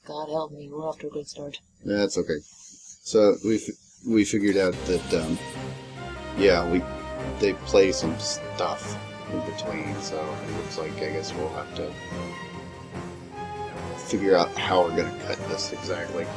God help me, we're off to a good start. That's okay. So we figured out that they play some stuff in between. So it looks like I guess we'll have to figure out how we're gonna cut this exactly.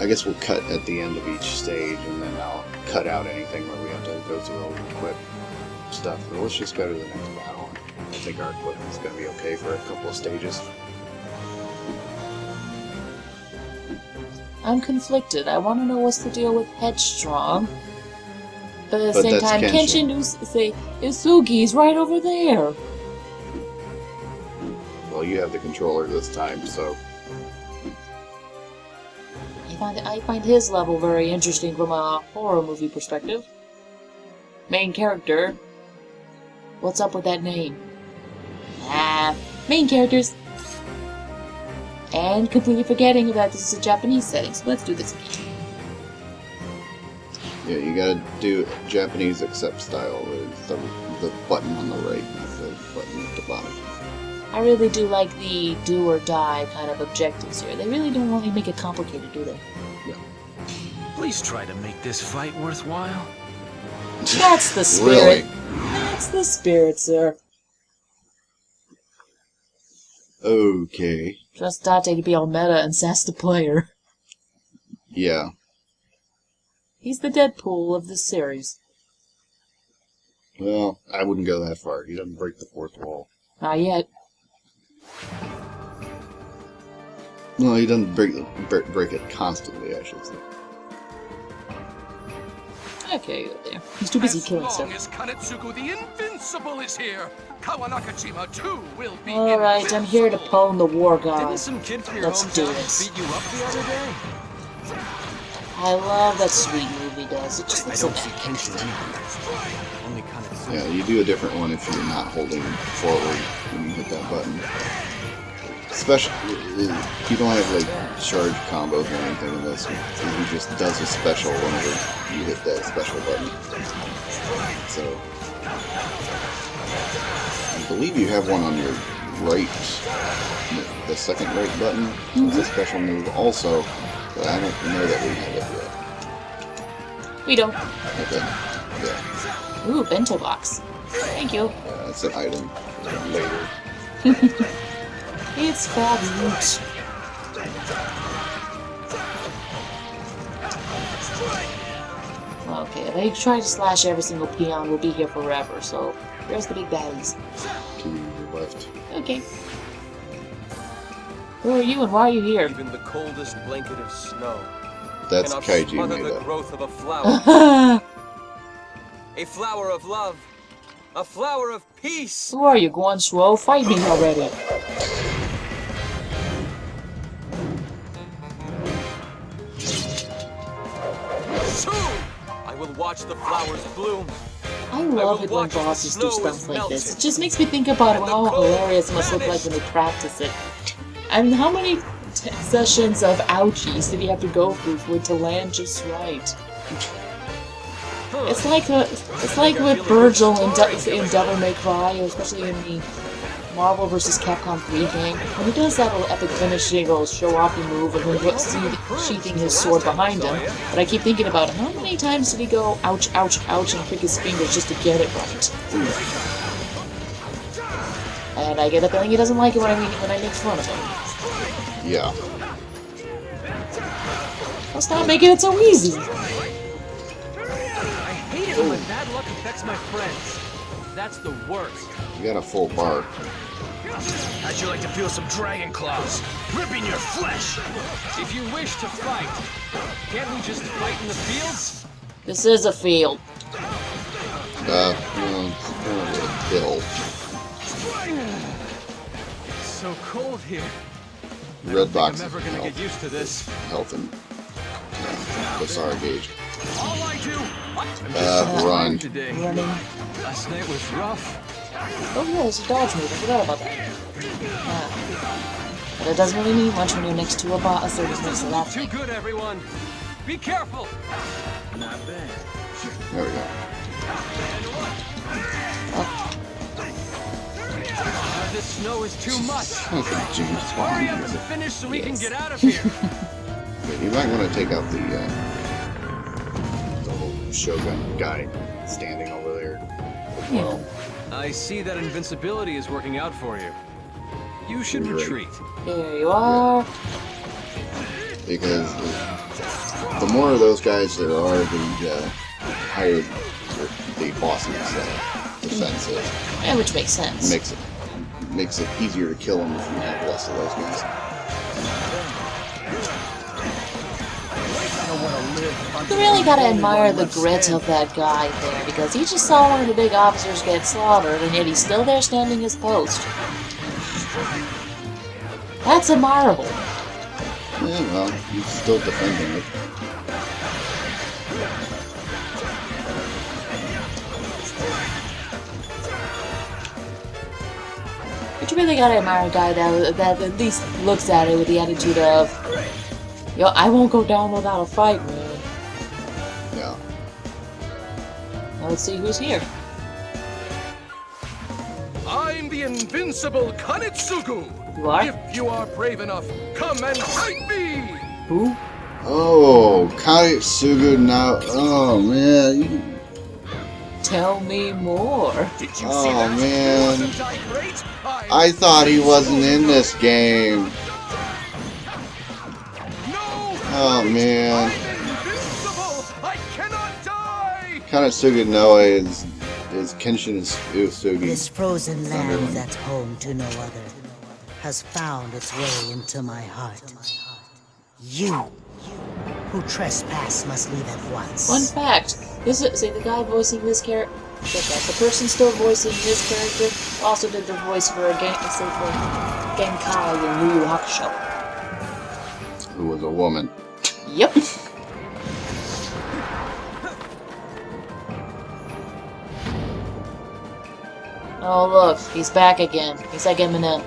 I guess we'll cut at the end of each stage, and then I'll cut out anything where we have to go through all the equip stuff. But let's just go to the next battle. I think our equipment's gonna be okay for a couple of stages. I'm conflicted. I want to know what's the deal with Headstrong. But at the same time, Kenshin say, Isugi's right over there. Well, you have the controller this time, so... I find his level very interesting from a horror movie perspective. Main character. What's up with that name? Main characters. And completely forgetting that this is a Japanese setting, so let's do this again. Yeah, you gotta do Japanese accept style with the button on the right, not the button at the bottom. I really do like the do or die kind of objectives here. They really don't really make it complicated, do they? Yeah. Please try to make this fight worthwhile. That's the spirit. Really? That's the spirit, sir. Okay. Trust Date to be all meta and sass the player. Yeah. He's the Deadpool of this series. Well, I wouldn't go that far. He doesn't break the fourth wall. Not yet. Well, he doesn't break it constantly, I should say. Okay, go there. He's too busy killing stuff. As long as Kanetsugu the Invincible is here, Kawanakajima too will be Alright, I'm here to pwn the war god. Didn't some kid from your Let's do hometown this. beat you up the other day? I love that sweet move he does. It just looks so I don't see epic. Kenshin either. Only Kanetsugu. Yeah, you do a different one if you're not holding forward when you hit that button. Especially, you don't have like charge combos or anything in this. He just does a special whenever you hit that special button. So, I believe you have one on your right, the second right button. It's a special move also, but I don't know that we have it yet. We don't. Okay, yeah. Ooh, bento box. Thank you. That's an item for later. It's fabulous. Okay, if they try to slash every single peon, we'll be here forever, so there's the big baddies. To your left. Okay. Who are you and why are you here? Even the coldest blanket of snow That's cannot Kaiju smother made the up. growth of a flower. A flower of love. A flower of peace. Who are you, Guanshuo? Fight me already. Soon I will watch the flowers bloom. I love it when bosses do stuff like this. It just makes me think about how hilarious it must look like when they practice it. And how many sessions of ouchies did he have to go through for it to land just right? It's like with Virgil in Devil May Cry, especially in the Marvel vs. Capcom 3 game. When he does that little epic finishing little show-offy move and then sheathing his sword behind him, but I keep thinking about how many times did he go ouch, ouch, ouch and prick his fingers just to get it right? And I get the feeling he doesn't like it when I make fun of him. Yeah. I'll stop making it so easy! I hate it when my bad luck affects my friends. That's the worst. You got a full bar. How'd you like to feel some dragon claws ripping your flesh? If you wish to fight, can't we just fight in the fields? This is a field. Well, it's a hill. It's so cold here. Red box I'm is never gonna get used to this. health and Basara gauge. All I do, Run. today. Running. Last night was rough. Oh yeah, there's a dodge move. I forgot about that. But it doesn't really mean much when you're next to a boss, so it just makes it laugh. Too good, everyone. Be careful. Not bad. There we go. Oh. this snow is too much. Sounds like James Hurry up Bond and music. finish so we can Yes. get out of here. But you might want to take out the little Shogun guy standing over there. Yeah. I see that invincibility is working out for you. You should Great. retreat. There you are. Because the more of those guys there are, the higher the boss's defense is. Yeah, which makes sense. Makes it easier to kill them if you have less of those guys. You really gotta admire the grit of that guy there, because he just saw one of the big officers get slaughtered, and yet he's still there standing his post. That's admirable. Yeah, well, he's still defending it. But you really gotta admire a guy that at least looks at it with the attitude of, yo, I won't go down without a fight, man. Yeah. Now let's see who's here. I'm the invincible Kanetsugu. You are? If you are brave enough, come and fight me! Who? Oh, Kanetsugu now. Oh, man. Tell me more. Did you see Oh, that? man. Wasn't I great? I thought he wasn't in this game. No! Oh, man. I'm invincible! I cannot die! Kanetsugu Noe is Kenshin Usugi. This frozen land that's home to no other has found its way into my heart. You who trespass must leave at once. Fun fact. The guy voicing this character, the person still voicing this character also did the voice for Genkai in Yu Yu Hakusho. Who was a woman. Yep. Oh look, he's back again. He's like Eminem.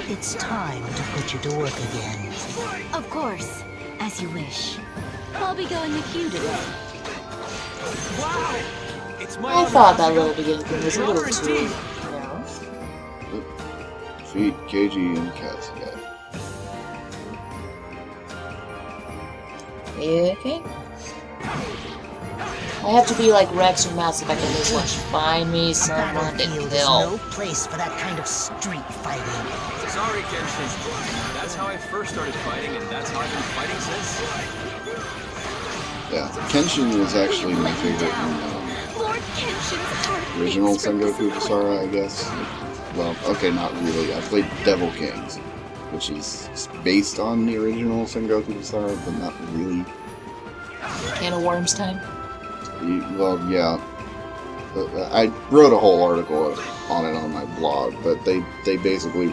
It's time to put you to work again. Of course, as you wish. I'll be going with you today. Wow! It's my I honor thought to that go. little beginning thing was a little Honor too, indeed. Feet, Keiji, and Katsuga. Okay. I have to be like Rex or Mass Effect in this one. Find me someone to Battlefield is kill. no place for that kind of street fighting. Sorry, Kenshin. That's how I first started fighting, and that's how I've been fighting since. Yeah, Kenshin was actually my favorite in Lord Kenshin's heart original beats from Sengoku this Basara, I guess. Well, okay, not really. I played Devil Kings, which is based on the original Sengoku Basara, but not really. Can of worms time? Well, yeah. I wrote a whole article on it on my blog, but they basically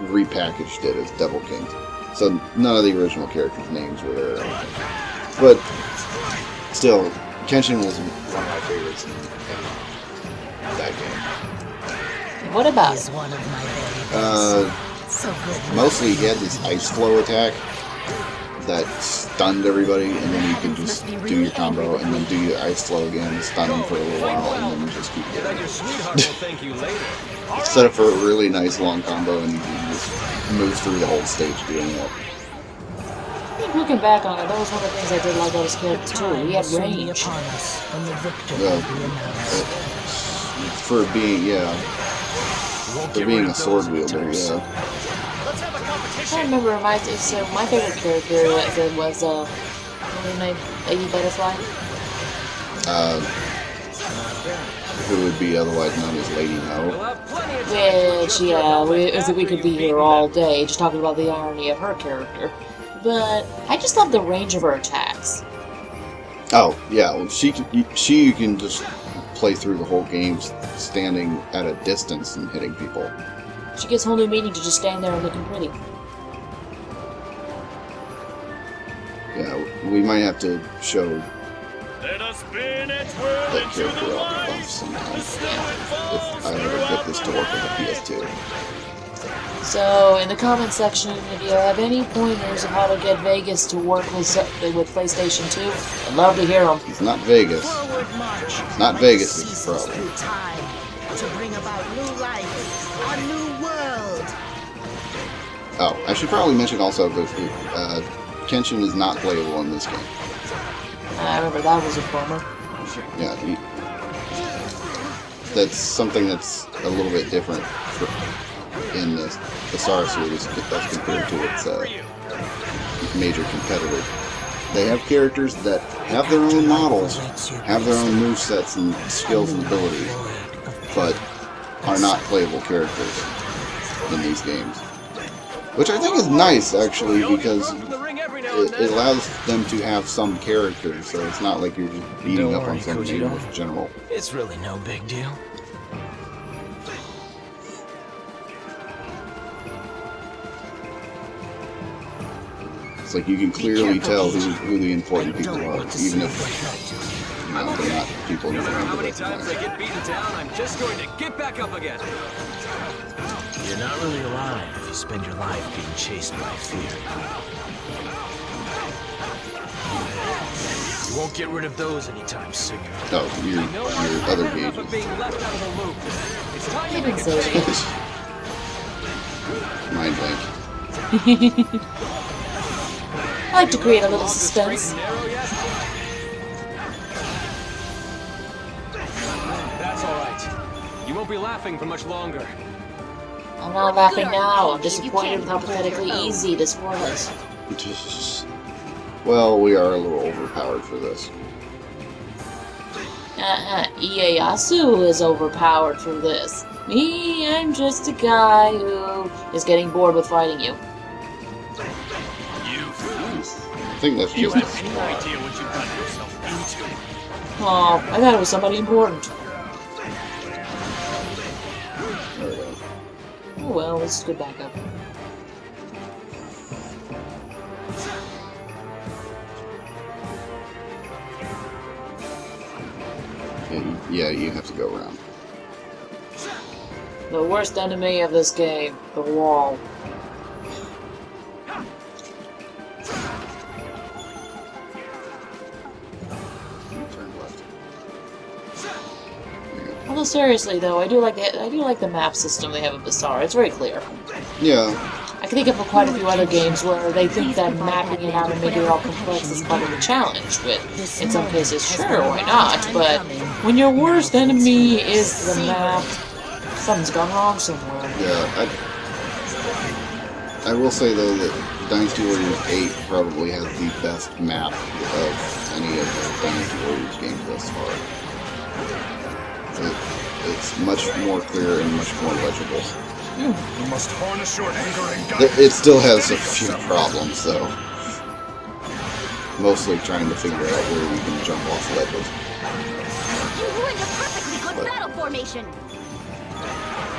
repackaged it as Devil Kings. So none of the original characters' names were there or anything. But still, Kenshin was one of my favorites in that game. What about Is it? one of my very best. So good. Mostly he had this ice flow attack that stunned everybody, and then you could just do your combo, and then do your ice flow again, stun them for a little while, and then just keep Bet going. your sweetheart will thank you later. Set up for a really nice long combo, and you can just move through the whole stage doing that. I think looking back on it, that was one of the things I did like about his character too. He had Soon be range. upon us when the victor Well, will be announced. For being, yeah, Won't for get being rid a of sword those wielder, victors. yeah. Let's have a I competition! remember my favorite character was what was her name? Lady Butterfly. Who would be otherwise known as Lady No. We'll have plenty of time. Which we could be here all day just talking about the irony of her character. But I just love the range of her attacks. Oh, yeah, well, she can just play through the whole game standing at a distance and hitting people. She gives whole new meaning to just standing there and looking pretty. Yeah, we might have to show Let us spin it whirl that into character the out the light. buff sometime. The snow it falls If I ever get this to work on the PS2. So, in the comment section, if you have any pointers of how to get Vegas to work with PlayStation 2, I'd love to hear them. It's not Vegas. Forward march. It's not Vegas, it's Ceases the problem. through time to bring about new life. Oh, I should probably mention also that Kenshin is not playable in this game. I remember that was a bummer. Yeah, that's something that's a little bit different in the Basara series as compared to its major competitor. They have characters that have their own models, have their own movesets and skills and abilities, but are not playable characters in these games. Which I think is nice, actually, because it allows them to have some character, so it's not like you're just beating up on somebody in general. It's really no big deal. It's like you can clearly tell who the important people are, even if they're not people you How many recognize. times I get beaten down, I'm just going to get back up again. You're not really alive if you spend your life being chased by fear. You won't get rid of those anytime soon. Oh, your other gauges. Being left out of the loop. It's time to You make didn't a say change. Mind blank. I like to create a little suspense. That's all right. You won't be laughing for much longer. I'm not laughing now. I'm disappointed with how pathetically easy this was. Well, we are a little overpowered for this. Ieyasu is overpowered for this. Me, I'm just a guy who is getting bored with fighting you. I think that's just. idea what you've gotten yourself into. Oh, I thought it was somebody important. Oh well, this is good backup. Yeah, you have to go around. The worst enemy of this game, the wall. Turn left. Although seriously though, I do like the map system they have in Basara. It's very clear. Yeah, I can think of quite a few other games where they think that mapping it out and making it all complex is part of the challenge, which, in some cases, sure, why not? But when your worst enemy is the map, something's gone wrong somewhere. yeah. I will say though that Dynasty Warriors 8 probably has the best map of any of the Dynasty Warriors games thus far. It's much more clear and much more legible. You must harness your anger and guidance. It still has a few problems though. Mostly trying to figure out where we can jump off ledges. You ruined a perfectly good battle formation.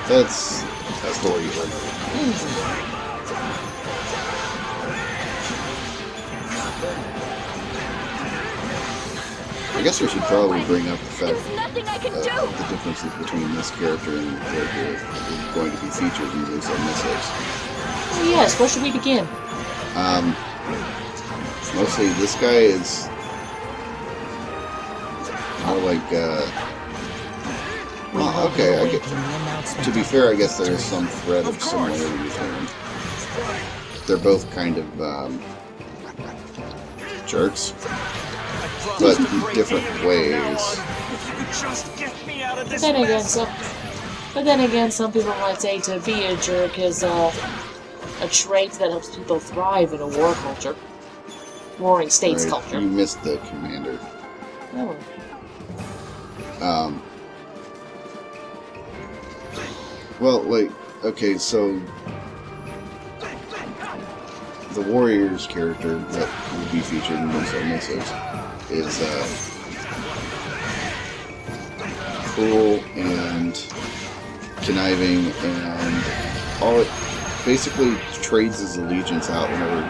That's a story you learn. I guess we should probably bring up the fact There's nothing I can do. the differences between this character and the character that is going to be featured in Muso Missiles. Oh yes, where should we begin? Mostly this guy is more like, well, okay, I get, to be fair, I guess there is some thread of similarity between them. They're both kind of, jerks, but in different ways. But then again, some people might say to be a jerk is a trait that helps people thrive in a war culture. Warring states Right, culture. you missed the commander. Oh. Well, like, okay, so the Warriors character that will be featured in Muso Missiles is cruel and conniving, and all it basically trades his allegiance out whenever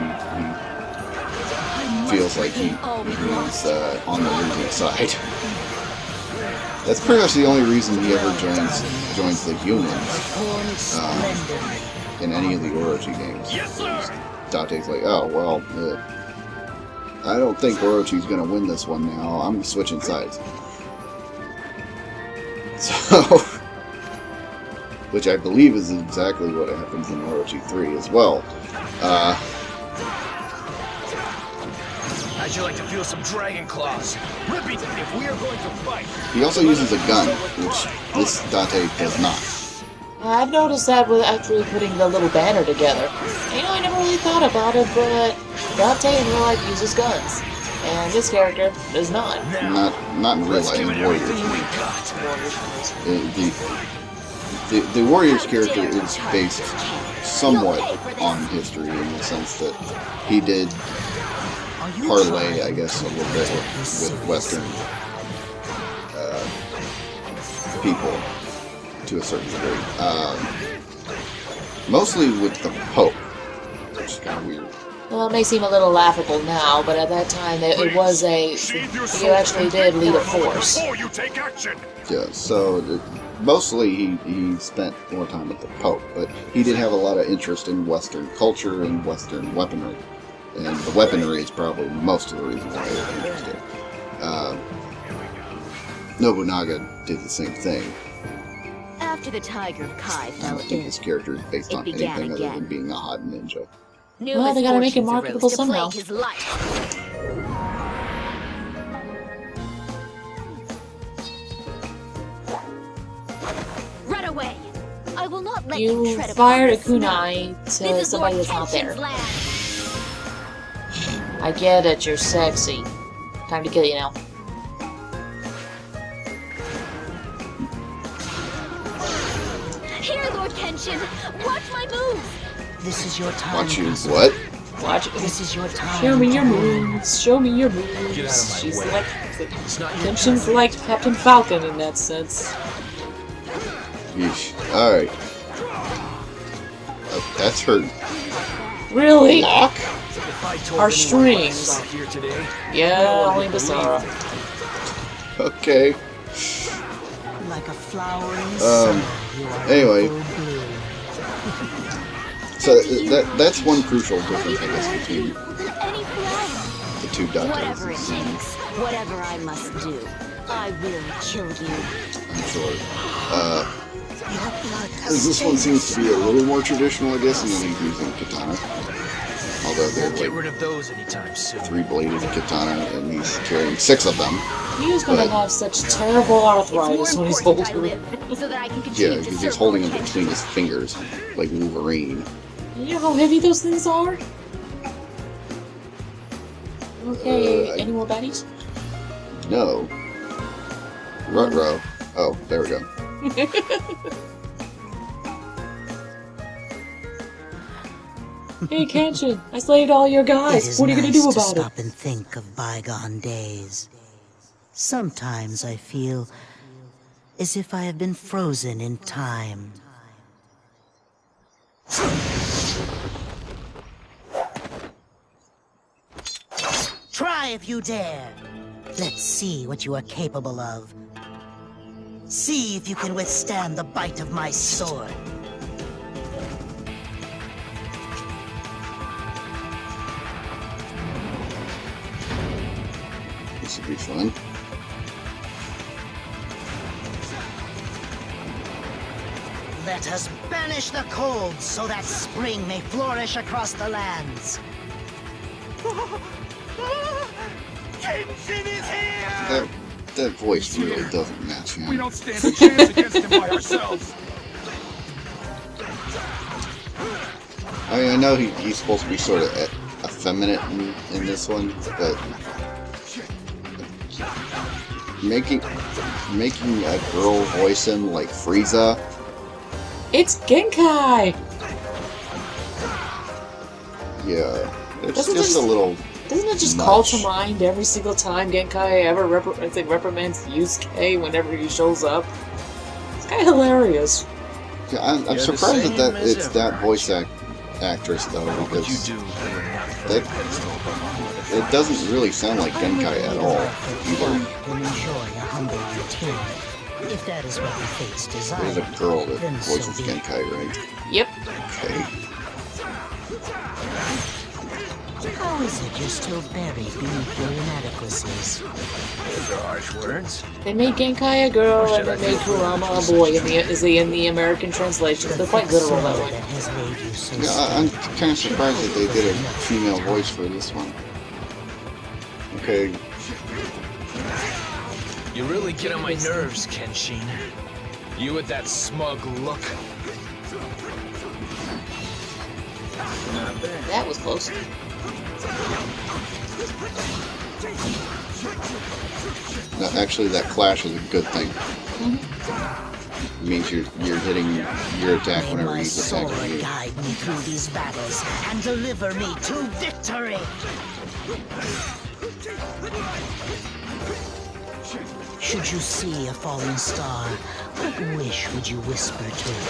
he feels like he's on the losing side. That's pretty much the only reason he ever joins the humans in any of the Orochi games. Date's like, oh well, I don't think Orochi's gonna win this one now. I'm switching sides. So which I believe is exactly what happens in Orochi 3 as well. How'd you like to feel some dragon claws? Rippy, if we are going to fight. He also uses a gun, which this Date does not. I've noticed that with actually putting the little banner together. You know, I never really thought about it, but Date in real life uses guns. And this character does not. Not in real life, in Warriors. The Warriors character is based somewhat on history in the sense that he did parlay, I guess, a little bit with Western people to a certain degree. Mostly with the Pope, which is kind of weird. Well, it may seem a little laughable now, but at that time it was you actually did lead a force. Yeah, so mostly he spent more time with the Pope, but he did have a lot of interest in Western culture and Western weaponry. And the weaponry is probably most of the reason why he was interested. Nobunaga did the same thing. After the Tiger of Kai I fell don't think in, his character is based on anything other than being a hot ninja. new Well, they gotta make it misfortunes marketable arose to somehow. plague his life. Run away! I will not let you You tread fired a upon the kunai snow. to This is somebody Lord that's not there. Kenshin's land. I get it, you're sexy. Time to kill you now. Here, Lord Kenshin! Watch my moves! This is your time. Watch you, Masamune. what? Watch it. This is your time. Show me your to moves. Show me your moves. Get out of my She's way. like It's not your Kenshin's turn. like Captain Falcon in that sense. Yeesh. Alright. Oh, that's her Really? lock? If I told Our anyone strings. what I saw here today, Yeah, only Basara. Okay. Like a flowering sun, you are anyway. in full bloom. So that's one crucial difference, I guess, between Any flower. the two Whatever it Dates. takes, whatever I must do, I will kill you. I'm sure. Your blood has This one stained seems to be a little more traditional, I guess, and then he's using katana. Although they're get like rid of those anytime soon. three-bladed katana, and he's carrying 6 of them. He was gonna have such terrible arthritis when he's Important holding I it. live, so that I can Yeah, continue to because serve he's holding Lord them Kenshin. between his fingers, like Wolverine. You know how heavy those things are? Okay, any more baddies? No. Rutro. Oh, there we go. Hey Kenshin, I slayed all your It guys. is What are you gonna nice do to about it? stop and think of bygone days. Sometimes I feel as if I have been frozen in time. Try if you dare. Let's see what you are capable of. See if you can withstand the bite of my sword. This would be fun. Let us banish the cold so that spring may flourish across the lands. Kenshin is here! That voice really doesn't match him. We don't stand a chance against him by ourselves. I mean, I know he's supposed to be sort of effeminate in this one, but making a girl voice him like Frieza, It's Genkai! yeah, it's Doesn't just a this- little. Doesn't it just call much. to mind every single time Genkai ever reprimands Yusuke whenever he shows up? It's kind of hilarious. Yeah, I'm You're the surprised same that as it's ever. that voice actress though, What would you because do if you were not put that- on a pedestal above all other it doesn't really sound like Genkai at all either. Can enjoy a humble routine. If that is what the fates desire. There's a girl that Then so voices be it. Genkai, right? Yep. Okay. How How is it you're still buried beneath your inadequacies? Those are harsh words. They made Genkai a girl and they made Kurama a boy in the American translations. They're quite literal that way. That has made you so Yeah, I'm kind of surprised that they did a female voice for this one. Okay. You really get on my nerves, Kenshin. You with that smug look. Not bad. That was close. No, actually, that clash is a good thing. It means you're hitting your attack May whenever my he's sword attacking you. guide me through these battles and deliver me to victory. Should you see a falling star, what wish would you whisper to it?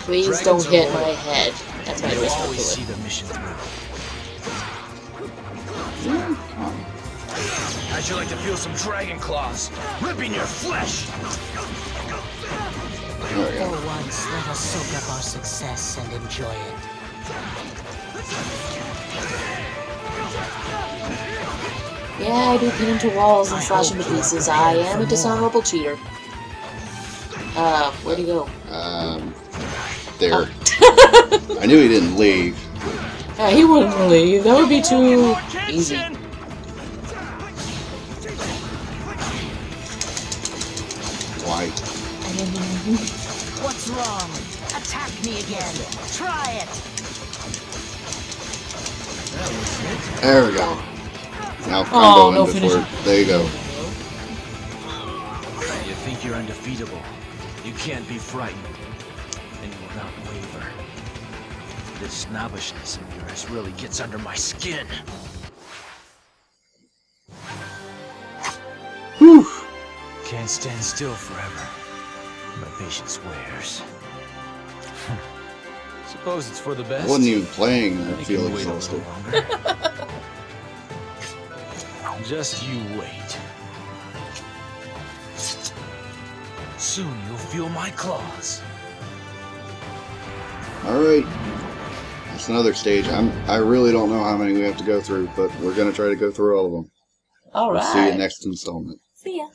Please don't hit my head. That's my You whisper always see to it. the mission through. Come on. How'd you like to feel some dragon claws ripping your flesh? There we go. For once, let us soak up our success and enjoy it. Yeah, I do pin into walls and slash into pieces. I am a dishonorable cheater. Where'd he go? There. I knew he didn't leave. Yeah, he wouldn't leave. That would be too easy. Why? What's wrong? Attack me again. Try it. There we go. Now combo no in before. finish. There you go. You think you're undefeatable. You can't be frightened. And you will not waver. This snobbishness of yours really gets under my skin. Whew. Can't stand still forever. My patience wears. Suppose it's for the I best. wasn't even playing. I You feel can wait a exhausted. little longer. Just you wait. Soon you'll feel my claws. Alright. That's another stage. I really don't know how many we have to go through, but we're going to try to go through all of them. Alright. See you next installment. See ya.